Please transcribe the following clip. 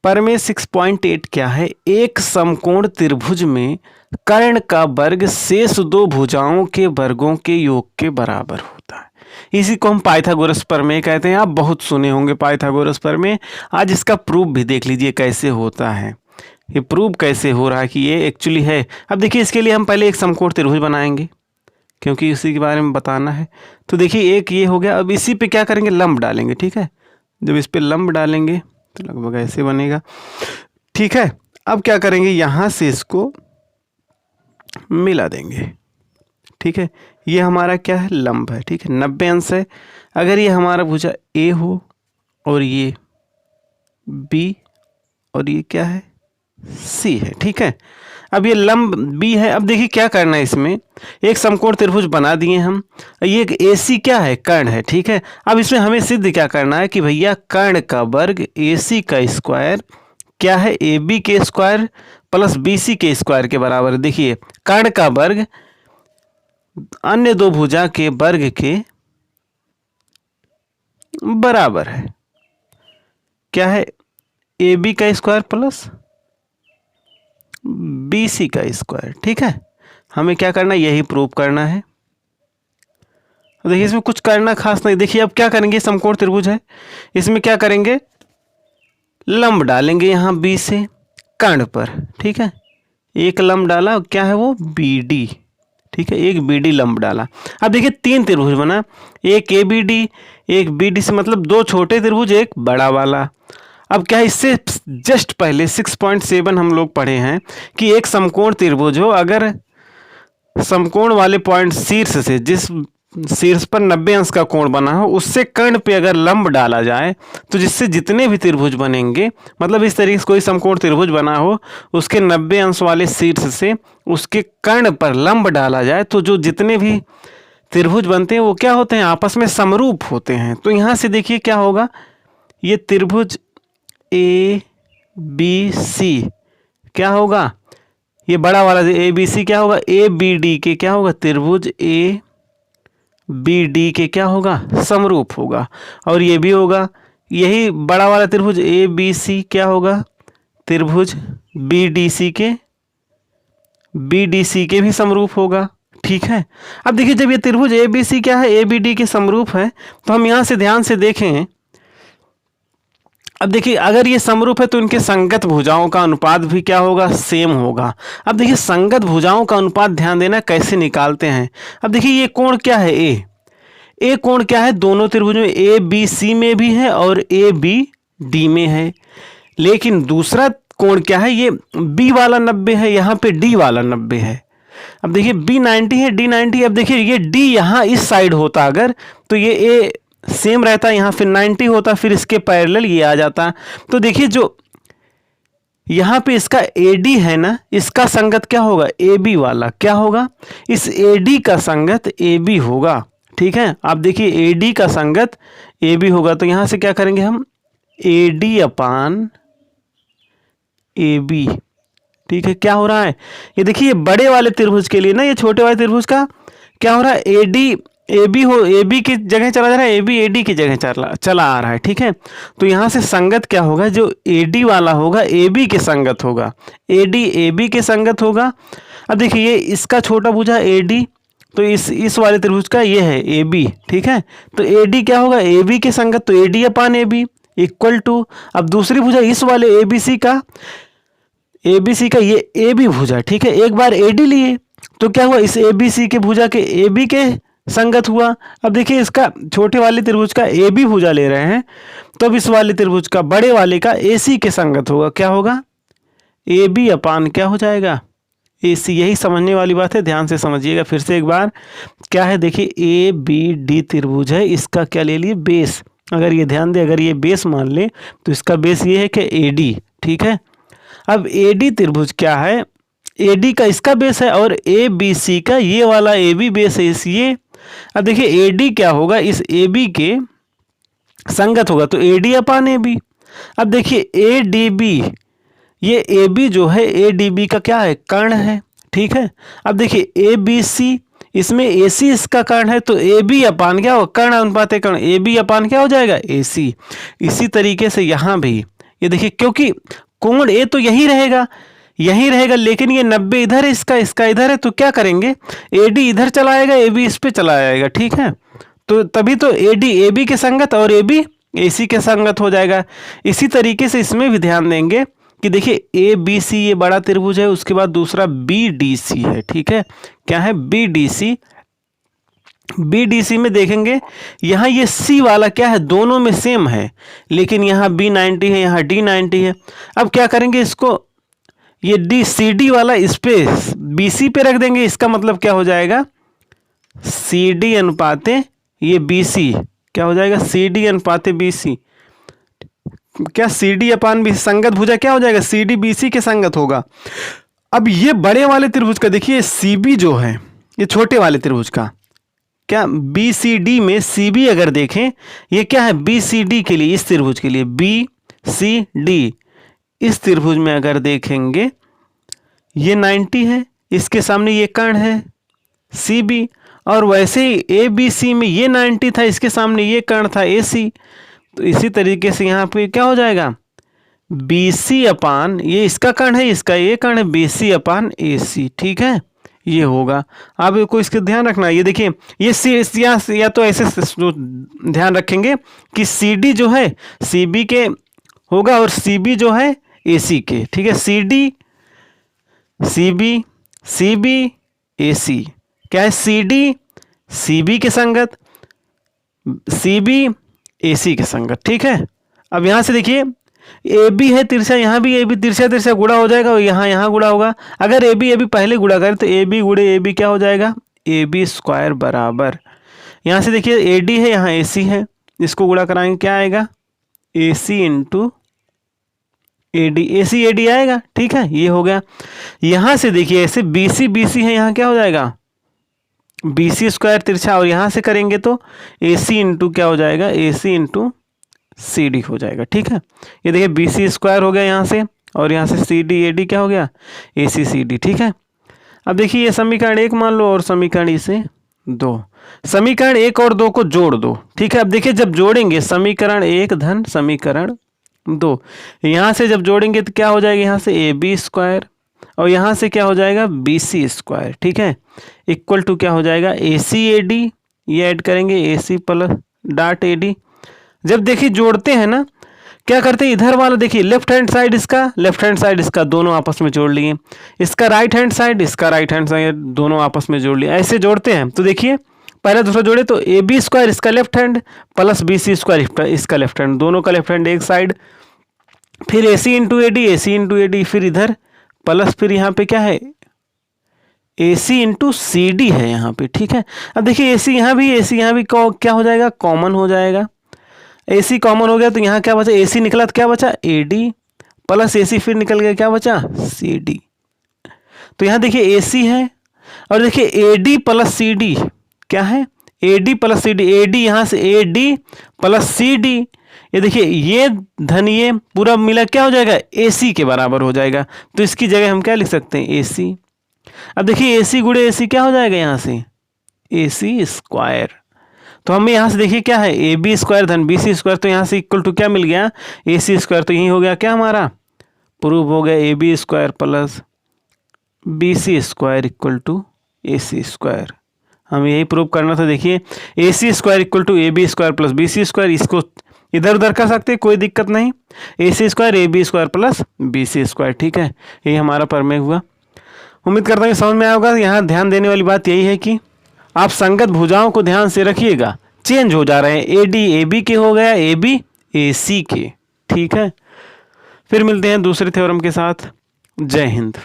प्रमेय 6.8 क्या है? एक समकोण त्रिभुज में कर्ण का वर्ग शेष दो भुजाओं के वर्गों के योग के बराबर होता है। इसी को हम पाइथागोरस प्रमेय कहते हैं। आप बहुत सुने होंगे पाइथागोरस प्रमेय। आज इसका प्रूफ भी देख लीजिए कैसे होता है, ये प्रूफ कैसे हो रहा है कि ये एक्चुअली है। अब देखिए, इसके लिए हम पहले एक समकोण त्रिभुज बनाएंगे क्योंकि इसी के बारे में बताना है। तो देखिए, एक ये हो गया। अब इसी पे क्या करेंगे, लंब डालेंगे। ठीक है, जब इस पे लंब डालेंगे तो लगभग ऐसे बनेगा। ठीक है, अब क्या करेंगे, यहाँ से इसको मिला देंगे। ठीक है, ये हमारा क्या है, लंब है। ठीक है, 90 अंश है। अगर ये हमारा भुजा ए हो और ये बी और ये क्या है, सी है। ठीक है, अब ये लंब बी है। अब देखिए क्या करना है, इसमें एक समकोण त्रिभुज बना दिए हम। ये एक AC क्या है, कर्ण है। ठीक है, अब इसमें हमें सिद्ध क्या करना है कि भैया कर्ण का वर्ग AC का स्क्वायर क्या है, AB के स्क्वायर प्लस BC के स्क्वायर के बराबर। देखिए, कर्ण का वर्ग अन्य दो भुजा के वर्ग के बराबर है। क्या है, AB का स्क्वायर प्लस BC का स्क्वायर। ठीक है, हमें क्या करना है, यही प्रूव करना है। देखिए, इसमें कुछ करना खास नहीं। देखिए, अब क्या करेंगे, समकोण त्रिभुज है, इसमें क्या करेंगे, लंब डालेंगे यहाँ B से कर्ण पर। ठीक है, एक लंब डाला, क्या है वो, BD। ठीक है, एक BD लंब डाला। अब देखिए, तीन त्रिभुज बना, एक ABD एक BD से, मतलब दो छोटे त्रिभुज एक बड़ा वाला। अब क्या है, इससे जस्ट पहले 6.7 हम लोग पढ़े हैं कि एक समकोण त्रिभुज हो, अगर समकोण वाले पॉइंट शीर्ष से, जिस शीर्ष पर 90 अंश का कोण बना हो, उससे कर्ण पे अगर लंब डाला जाए तो जिससे जितने भी त्रिभुज बनेंगे, मतलब इस तरीके से कोई समकोण त्रिभुज बना हो, उसके 90 अंश वाले शीर्ष से उसके कर्ण पर लंब डाला जाए तो जो जितने भी त्रिभुज बनते हैं वो क्या होते हैं, आपस में समरूप होते हैं। तो यहाँ से देखिए क्या होगा, ये त्रिभुज ABC क्या होगा, ये बड़ा वाला ABC क्या होगा, ABD के क्या होगा, त्रिभुज ABD के क्या होगा, समरूप होगा। और ये भी होगा, यही बड़ा वाला त्रिभुज ABC क्या होगा, त्रिभुज BDC के भी समरूप होगा। ठीक है, अब देखिए, जब ये त्रिभुज ABC क्या है, ABD के समरूप है, तो हम यहाँ से ध्यान से देखें। अब देखिए, अगर ये समरूप है तो इनके संगत भुजाओं का अनुपात भी क्या होगा, सेम होगा। अब देखिए, संगत भुजाओं का अनुपात ध्यान देना कैसे निकालते हैं। अब देखिए, ये कोण क्या है, ए कोण क्या है, दोनों त्रिभुजों में ABC में भी है और ABD में है। लेकिन दूसरा कोण क्या है, ये B वाला 90 है, यहाँ पे D वाला 90 है। अब देखिए, B 90 है, D 90। अब देखिए, ये D यहाँ इस साइड होता अगर, तो ये A सेम रहता, यहाँ फिर 90 होता, फिर इसके पैरेलल ये आ जाता। तो देखिए, जो यहाँ पे इसका AD है ना, इसका संगत क्या होगा, AB वाला क्या होगा, इस AD का संगत AB होगा। ठीक है, आप देखिए, AD का संगत AB होगा, तो यहाँ से क्या करेंगे हम, AD अपान AB। ठीक है, क्या हो रहा है, ये देखिए, बड़े वाले त्रिभुज के लिए ना, ये छोटे वाले त्रिभुज का क्या हो रहा है, AD AB हो, AB की जगह चला जा रहा है, AB AD की जगह चला आ रहा है। ठीक है, तो यहाँ से संगत क्या होगा, जो AD वाला होगा AB के संगत होगा, AD AB के संगत होगा। अब देखिए, ये इसका छोटा भुजा AD, तो इस वाले त्रिभुज का ये है AB। ठीक है, तो AD क्या होगा, AB के संगत, तो AD upon AB equal to, अब दूसरी भुजा इस वाले ABC का ये AB भुजा। ठीक है, एक बार AD लिए तो क्या हुआ, इस ABC के भुजा के AB के संगत हुआ। अब देखिए, इसका छोटे वाले त्रिभुज का AB भुजा ले रहे हैं, तो अब इस वाले त्रिभुज का बड़े वाले का AC के संगत होगा, क्या होगा, AB अपान क्या हो जाएगा, AC। यही समझने वाली बात है, ध्यान से समझिएगा फिर से एक बार। क्या है, देखिए, ABD त्रिभुज है, इसका क्या ले लिए, बेस। अगर ये ध्यान दे, अगर ये बेस मान ले तो इसका बेस ये है कि AD। ठीक है, अब AD त्रिभुज क्या है, AD का इसका बेस है और ABC का ये वाला AB बेस है इस ये। अब देखिए, AD क्या होगा, इस AB के संगत होगा, तो AD अपान AB। अब देखिए, ADB, ये AB जो है ADB का क्या है, कर्ण है। ठीक है, अब देखिए, ABC, इसमें AC इसका कर्ण है, तो AB अपान क्या होगा, कर्ण अनुपात कर्ण, AB अपान क्या हो जाएगा, AC। इसी तरीके से यहाँ भी ये देखिए, क्योंकि कोण ए तो यही रहेगा, लेकिन ये 90 इधर है, इसका इधर है, तो क्या करेंगे, एडी इधर चला आएगा, एबी इस पे चला आएगा, ठीक है। तो तभी तो एडी एबी के संगत और एबी एसी के संगत हो जाएगा। इसी तरीके से इसमें भी ध्यान देंगे कि देखिए ए बी सी ये बड़ा त्रिभुज है, उसके बाद दूसरा बी डी सी है, ठीक है। क्या है, b d c. B d c में देखेंगे यहाँ ये सी वाला क्या है, दोनों में सेम है, लेकिन यहाँ बी 90 है, यहाँ डी 90 है। अब क्या करेंगे, इसको ये डी सी डी वाला इस पे बी सी पे रख देंगे। इसका मतलब क्या हो जाएगा, सी डी अनुपाते ये बी सी, क्या हो जाएगा, सी डी अनुपाते बी सी। क्या सी डी अपान बी संगत भुजा क्या हो जाएगा, सी डी बी सी के संगत होगा। अब ये बड़े वाले त्रिभुज का देखिए सी बी जो है, ये छोटे वाले त्रिभुज का, क्या बी सी डी में सी बी अगर देखें, ये क्या है, बी सी डी के लिए, इस त्रिभुज के लिए बी सी डी, इस त्रिभुज में अगर देखेंगे ये 90 है, इसके सामने ये कर्ण है सी बी, और वैसे ही ए बी सी में ये 90 था, इसके सामने ये कर्ण था ए सी। तो इसी तरीके से यहाँ पे क्या हो जाएगा, बी सी अपान, ये इसका कर्ण है, इसका ये कर्ण है, बी सी अपान ए सी, ठीक है, ये होगा। आपको इसका ध्यान रखना। ये देखिए ये सी या तो ऐसे ध्यान रखेंगे कि सी डी जो है सी बी के होगा और सी बी जो है ए सी के, ठीक है। सी डी सी बी ए सी, क्या है, सी डी सी बी के संगत, सी बी ए सी के संगत, ठीक है। अब यहाँ से देखिए ए बी है तिरछा, यहाँ भी ए बी तिरछा गुणा हो जाएगा और यहाँ गुणा होगा। अगर ए बी पहले गुणा करें तो ए बी गुणे ए बी क्या हो जाएगा, ए बी स्क्वायर बराबर, यहाँ से देखिए ए डी है, यहाँ ए सी है, इसको गुणा कराएंगे क्या आएगा, A C into A D, A C A D आएगा, ठीक है, ये हो गया। यहाँ से देखिए ऐसे बी सी है, यहाँ क्या हो जाएगा, बी सी स्क्वायर तिरछा, और यहाँ से करेंगे तो ए सी इंटू क्या हो जाएगा, ए सी इंटू सी डी हो जाएगा, ठीक है। ये देखिए बी सी स्क्वायर हो गया यहाँ से, और यहाँ से सी डी ए डी क्या हो गया, ए सी सी डी, ठीक है। अब देखिए ये समीकरण 1 मान लो और समीकरण इसे 2, समीकरण 1 और 2 को जोड़ दो, ठीक है। अब देखिए जब जोड़ेंगे समीकरण 1 धन समीकरण 2, यहाँ से जब जोड़ेंगे तो क्या हो जाएगा, यहाँ से ए बी स्क्वायर और यहाँ से क्या हो जाएगा, बी सी स्क्वायर, ठीक है, इक्वल टू क्या हो जाएगा, ए सी ए डी, ये ऐड करेंगे A C plus dot A D. जब देखिए जोड़ते हैं ना, क्या करते हैं, इधर वाला देखिए लेफ्ट हैंड साइड इसका दोनों आपस में जोड़ लिए, इसका राइट हैंड साइड दोनों आपस में जोड़ लिए, ऐसे जोड़ते हैं। तो देखिए पहला दूसरा जोड़े तो ए बी स्क्वायर इसका left hand plus B C square इसका लेफ्ट हैंड, दोनों का लेफ्ट हैंड एक साइड, फिर ए सी इंटू ए डी, फिर इधर प्लस, फिर यहाँ पे क्या है, ए सी इंटू सी डी है यहाँ पे, ठीक है। अब देखिए ए सी यहाँ भी क्या हो जाएगा, कॉमन हो जाएगा, ए सी कॉमन हो गया तो यहाँ क्या बचा, ए सी निकला तो क्या बचा, ए डी प्लस ए सी, फिर निकल गया क्या बचा, सी डी। तो यहाँ देखिए ए सी है और देखिए a d plus c d, क्या है, a d plus c d, a d यहाँ से a d plus c d, ये देखिए ये धन ये पूरा मिला क्या हो जाएगा, ए सी के बराबर हो जाएगा। तो इसकी जगह हम क्या लिख सकते हैं, ए सी। अब देखिए ए सी गुणे ए सी क्या हो जाएगा, यहाँ से ए सी स्क्वायर। तो हमें यहाँ से देखिए क्या है, ए बी स्क्वायर धन बी सी स्क्वायर, तो यहाँ से इक्वल टू क्या मिल गया, ए सी स्क्वायर। तो यही हो गया क्या हमारा, प्रूव हो गया A B square plus B C square equal to A C square. हमें यही प्रूव करना था। देखिए A C square equal to A B square plus B C square, इसको इधर उधर कर सकते, कोई दिक्कत नहीं, A C square A B square plus B C square, ठीक है। यही हमारा प्रमेय हुआ। उम्मीद करता हूँ समझ में आया होगा। यहाँ ध्यान देने वाली बात यही है कि आप संगत भुजाओं को ध्यान से रखिएगा, चेंज हो जा रहे हैं, ए डी ए बी के हो गया, ए बी ए सी के, ठीक है। फिर मिलते हैं दूसरे थ्योरम के साथ। जय हिंद।